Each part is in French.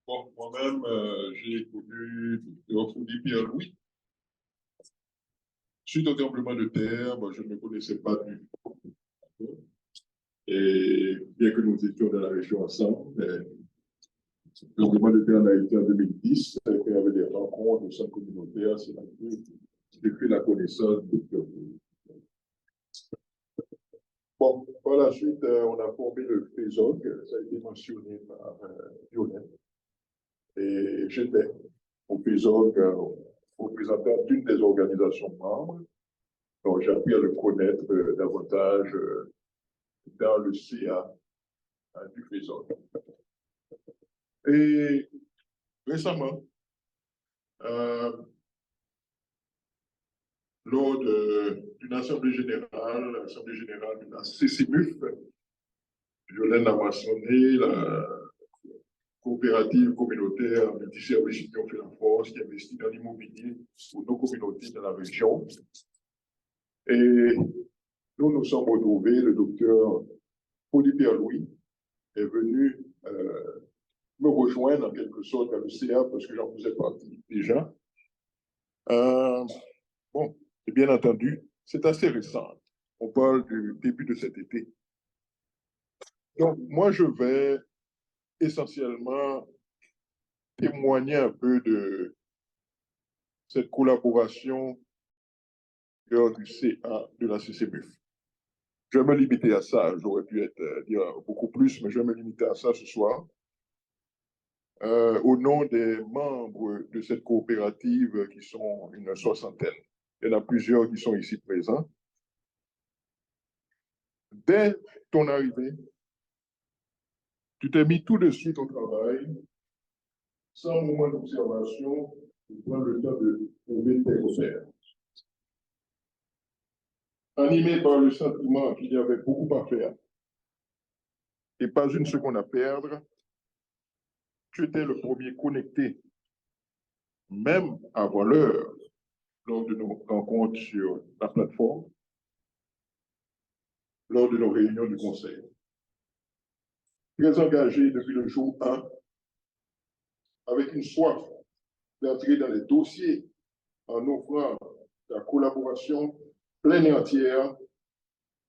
Bon, moi-même, j'ai connu Dr. Pierre-Louis. Suite au tremblement de terre, moi, je ne le connaissais pas du tout. Et bien que nous étions dans la région ensemble, mais le tremblement de terre en Haïti en 2010, il y avait des rencontres au centre communautaire, c'est là que j'ai fait la connaissance de Dr. Bon, par la suite, on a formé le FESOC, ça a été mentionné par Violette. Et j'étais au FESOC représentant d'une des organisations membres. Donc, j'ai appris à le connaître davantage dans le CA du FESOC. Et récemment, lors d'une assemblée générale de la CCMUF, Violaine a mentionné la coopérative communautaire multiservice Union fait la force qui investit dans l'immobilier pour nos communautés dans la région. Et nous nous sommes retrouvés, le docteur Paul Pierre-Louis est venu me rejoindre en quelque sorte dans le CA parce que j'en faisais partie déjà. Bon, et bien entendu, c'est assez récent. On parle du début de cet été. Donc, moi, je vais essentiellement témoigner un peu de cette collaboration lors du CA de la CCMUF. Je vais me limiter à ça. J'aurais pu dire beaucoup plus, mais je vais me limiter à ça ce soir. Au nom des membres de cette coopérative qui sont une soixantaine. Il y en a plusieurs qui sont ici présents. Dès ton arrivée, tu t'es mis tout de suite au travail, sans moment d'observation, pour prendre le temps de trouver tes repères. Animé par le sentiment qu'il y avait beaucoup à faire et pas une seconde à perdre, tu étais le premier connecté, même avant l'heure, lors de nos rencontres sur la plateforme, lors de nos réunions du conseil. Très engagé depuis le jour 1, avec une soif d'entrer dans les dossiers en offrant la collaboration pleine et entière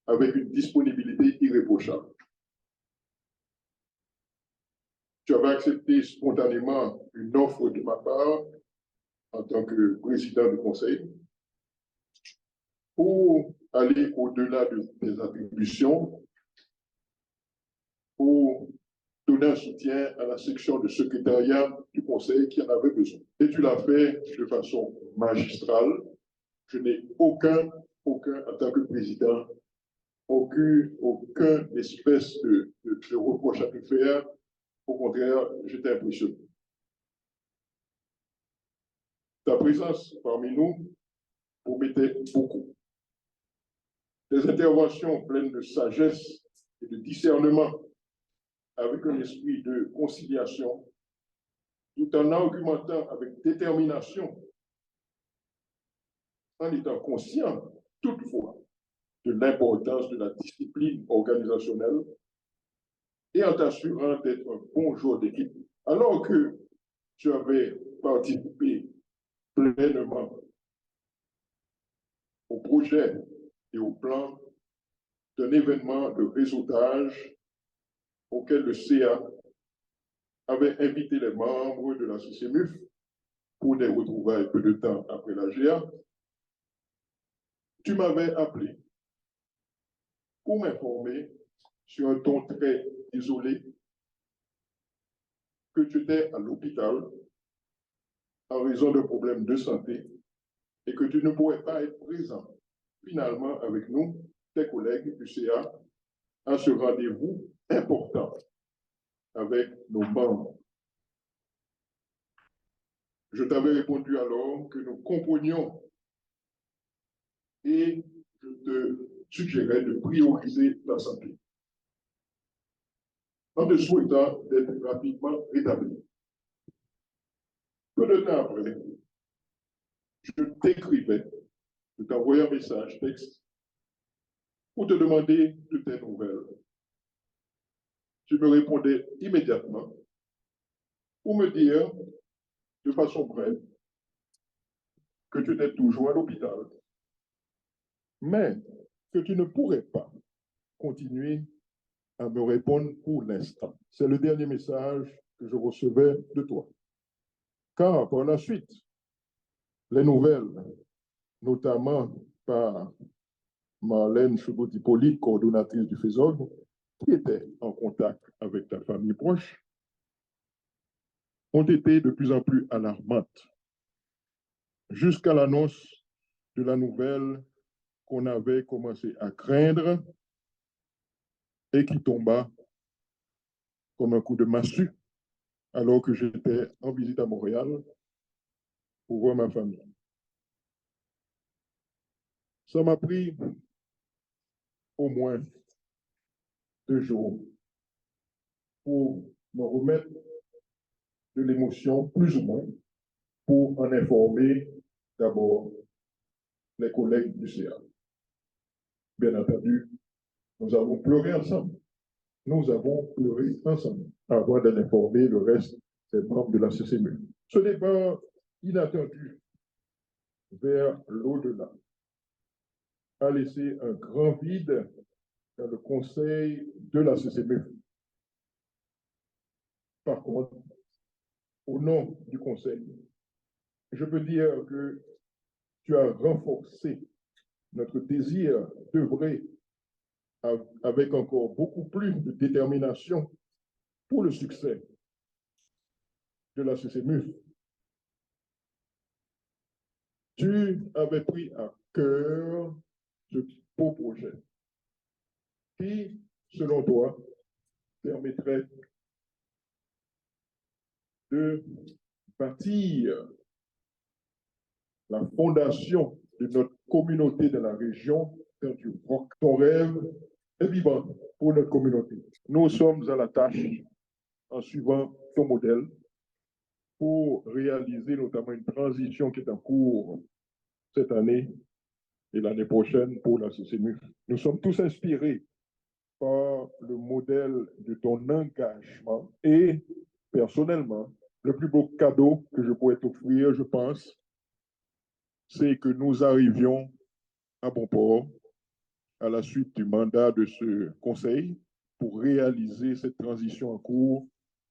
avec une disponibilité irréprochable. Tu avais accepté spontanément une offre de ma part en tant que président du conseil pour aller au-delà des attributions, pour donner un soutien à la section de secrétariat du conseil qui en avait besoin. Et tu l'as fait de façon magistrale. Je n'ai aucun, en tant que président, aucun espèce de reproche à te faire. Au contraire, j'étais impressionné. Ta présence parmi nous promettait beaucoup. Des interventions pleines de sagesse et de discernement, avec un esprit de conciliation, tout en argumentant avec détermination, en étant conscient, toutefois, de l'importance de la discipline organisationnelle et en t'assurant d'être un bon joueur d'équipe, alors que tu avais participé pleinement au projet et au plan d'un événement de réseautage auquel le CA avait invité les membres de la CCMUF pour des retrouvailles peu de temps après la GA. Tu m'avais appelé pour m'informer sur un ton très isolé que tu étais à l'hôpital en raison de problèmes de santé et que tu ne pourrais pas être présent finalement avec nous, tes collègues du CA, à ce rendez-vous important avec nos membres. Je t'avais répondu alors que nous comprenions et je te suggérais de prioriser ta santé en te souhaitant d'être rapidement rétabli. Peu de temps après, je t'écrivais, je t'envoyais un message texte pour te demander de tes nouvelles. Tu me répondais immédiatement pour me dire de façon brève que tu étais toujours à l'hôpital, mais que tu ne pourrais pas continuer à me répondre pour l'instant. C'est le dernier message que je recevais de toi. Car par la suite, les nouvelles, notamment par Marlène Chebot-Hippolyte, coordonnatrice du FESOG, qui était en contact avec ta famille proche, ont été de plus en plus alarmantes, jusqu'à l'annonce de la nouvelle qu'on avait commencé à craindre et qui tomba comme un coup de massue alors que j'étais en visite à Montréal pour voir ma famille. Ça m'a pris au moins 2 jours pour me remettre de l'émotion, plus ou moins, pour en informer d'abord les collègues du CA. Bien entendu, nous avons pleuré ensemble. Nous avons pleuré ensemble avant d'en informer le reste des membres de la CCME. Ce débat inattendu vers l'au-delà a laissé un grand vide dans le conseil de la CCME. Par contre, au nom du conseil, je peux dire que tu as renforcé notre désir d'œuvrer avec encore beaucoup plus de détermination pour le succès de la CCMU. Tu avais pris à cœur ce beau projet qui, selon toi, permettrait de bâtir la fondation de notre communauté de la région vers du roc. Ton rêve est vivant pour notre communauté. Nous sommes à la tâche en suivant ton modèle pour réaliser notamment une transition qui est en cours cette année et l'année prochaine pour la CCMU. Nous sommes tous inspirés par le modèle de ton engagement et personnellement, le plus beau cadeau que je pourrais t'offrir, je pense, c'est que nous arrivions à bon port à la suite du mandat de ce conseil pour réaliser cette transition en cours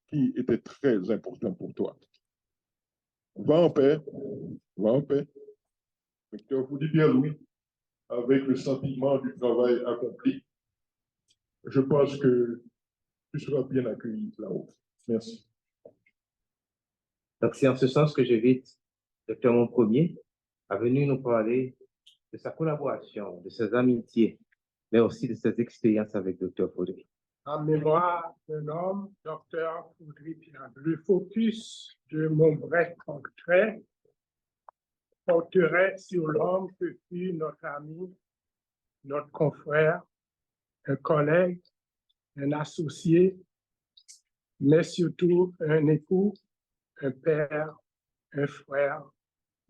qui était très importante pour toi. Va en paix, va en paix. Docteur vous dit bien Louis, avec le sentiment du travail accompli, je pense que tu seras bien accueilli là-haut. Merci. Donc, c'est en ce sens que j'invite Dr. Monpremier à venir nous parler de sa collaboration, de ses amitiés, mais aussi de ses expériences avec Dr. Faudry. En mémoire d'un homme, Dr. Faudry-Pierre. Le focus de mon bref portrait porterait sur l'homme que fut notre ami, notre confrère, un collègue, un associé, mais surtout un époux, un père, un frère,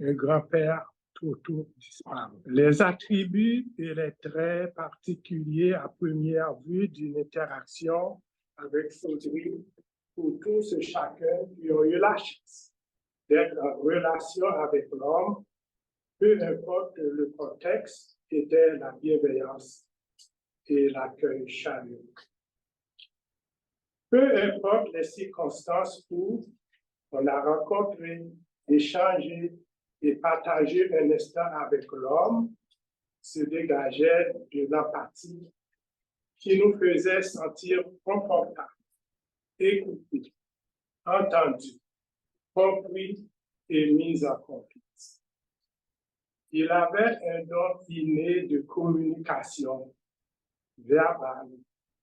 un grand-père, tout disparu. Les attributs et les traits particuliers à première vue d'une interaction avec Faudry pour tous et chacun qui ont eu la chance d'être en relation avec l'homme, peu importe le contexte, était la bienveillance et l'accueil chaleureux. Peu importe les circonstances où on a rencontré, échangé et partagé un instant avec l'homme, se dégageait de l'empathie qui nous faisait sentir confortables, écoutés, entendus, compris et mis en confiance. Il avait un don inné de communication verbale,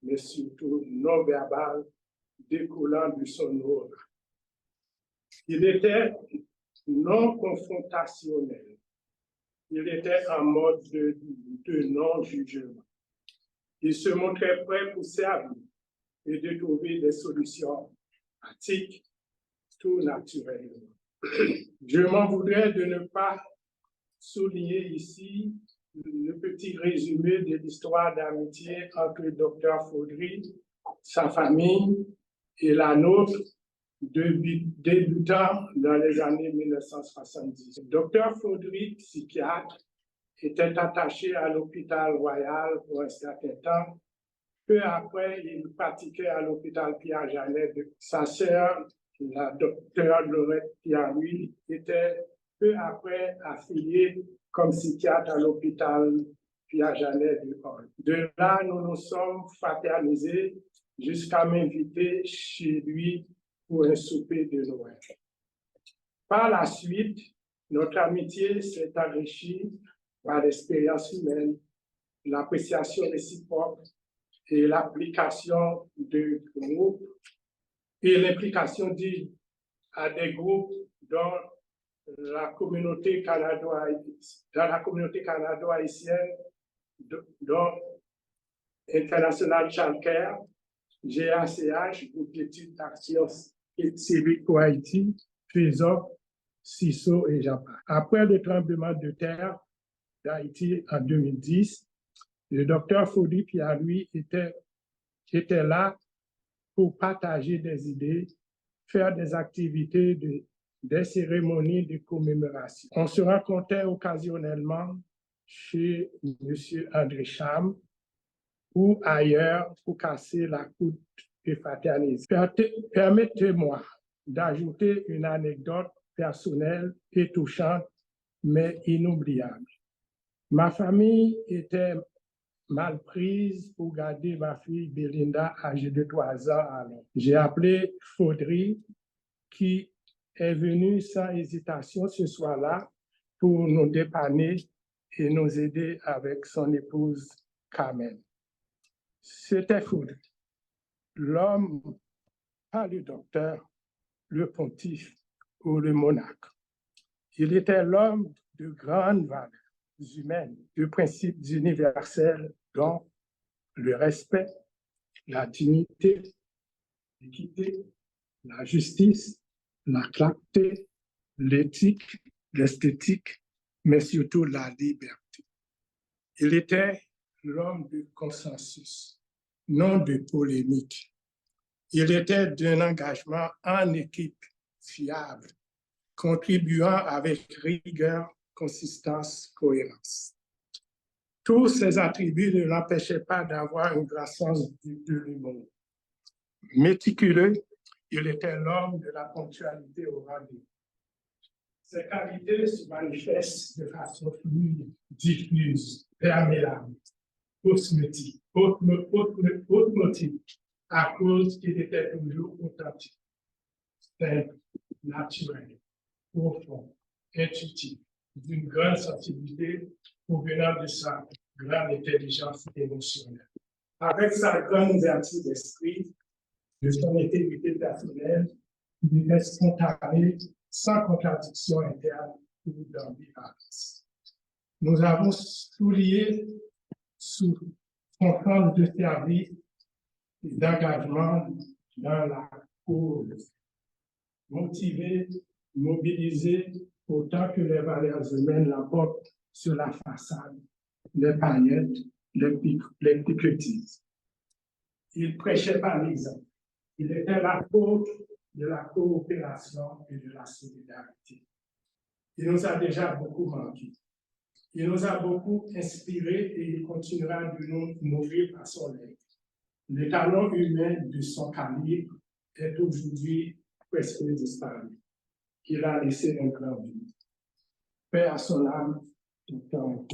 mais surtout non verbale, découlant de son aura. Il était non confrontationnel. Il était en mode de non-jugement. Il se montrait prêt pour servir et de trouver des solutions pratiques, tout naturellement. Je m'en voudrais de ne pas souligner ici le petit résumé de l'histoire d'amitié entre le Dr. Faudry, sa famille et la nôtre débutant dans les années 1970. Dr Faudry, psychiatre, était attaché à l'hôpital royal pour un certain temps. Peu après, il pratiquait à l'hôpital Pierre-Janet. Sa sœur, la docteure Laurette Pierre-Louis, était peu après affiliée comme psychiatre à l'hôpital Pierre-Janet de Hall. De là, nous nous sommes fraternisés jusqu'à m'inviter chez lui pour un souper de Noël. Par la suite, notre amitié s'est enrichie par l'expérience humaine, l'appréciation réciproque et l'application de groupes et l'implication à des groupes dans la communauté canado-haïtienne, dont International Childcare, GACH, Groupe d'études d'action civique pour Haïti, FESOP, CISO et JAPA. Après le tremblement de terre d'Haïti en 2010, le docteur Faudry Pierre-Louis était là pour partager des idées, faire des activités, des cérémonies de commémoration. On se rencontrait occasionnellement chez M. André Cham ou ailleurs pour casser la croûte et fraterniser. Permettez-moi d'ajouter une anecdote personnelle et touchante, mais inoubliable. Ma famille était mal prise pour garder ma fille Belinda, âgée de 3 ans à Londres. J'ai appelé Faudry, qui est venu sans hésitation ce soir-là pour nous dépanner et nous aider avec son épouse Carmen. C'était Faudry, l'homme, pas le docteur, le pontife ou le monarque. Il était l'homme de grandes valeurs humaines, de principes universels dont le respect, la dignité, l'équité, la justice, la clarté, l'éthique, l'esthétique, mais surtout la liberté. Il était l'homme de consensus, non de polémique. Il était d'un engagement en équipe fiable, contribuant avec rigueur, consistance, cohérence. Tous ces attributs ne l'empêchaient pas d'avoir un grand sens de l'humour. Méticuleux, il était l'homme de la ponctualité au rendez-vous. Ces qualités se manifestent de façon fluide, diffuse, perméable, osmotique, à cause qu'il était toujours authentique, simple, naturel, profond, intuitif, d'une grande sensibilité provenant de sa grande intelligence émotionnelle. Avec sa grande ouverture d'esprit, de son intégrité personnelle, il était spontané, sans contradiction interne ou d'ambivalence. Nous avons souligné sous son plan de service et d'engagement dans la cause, motivé, mobilisé autant que les valeurs humaines l'emportent sur la façade, les paillettes, les piquetises. Il prêchait par l'exemple. Il était l'apôtre de la coopération et de la solidarité. Il nous a déjà beaucoup manqué. Il nous a beaucoup inspiré et il continuera de nous nourrir par son aide. Le talent humain de son calibre est aujourd'hui presque disparu. Il a laissé un grand vide. Paix à son âme, tout le temps.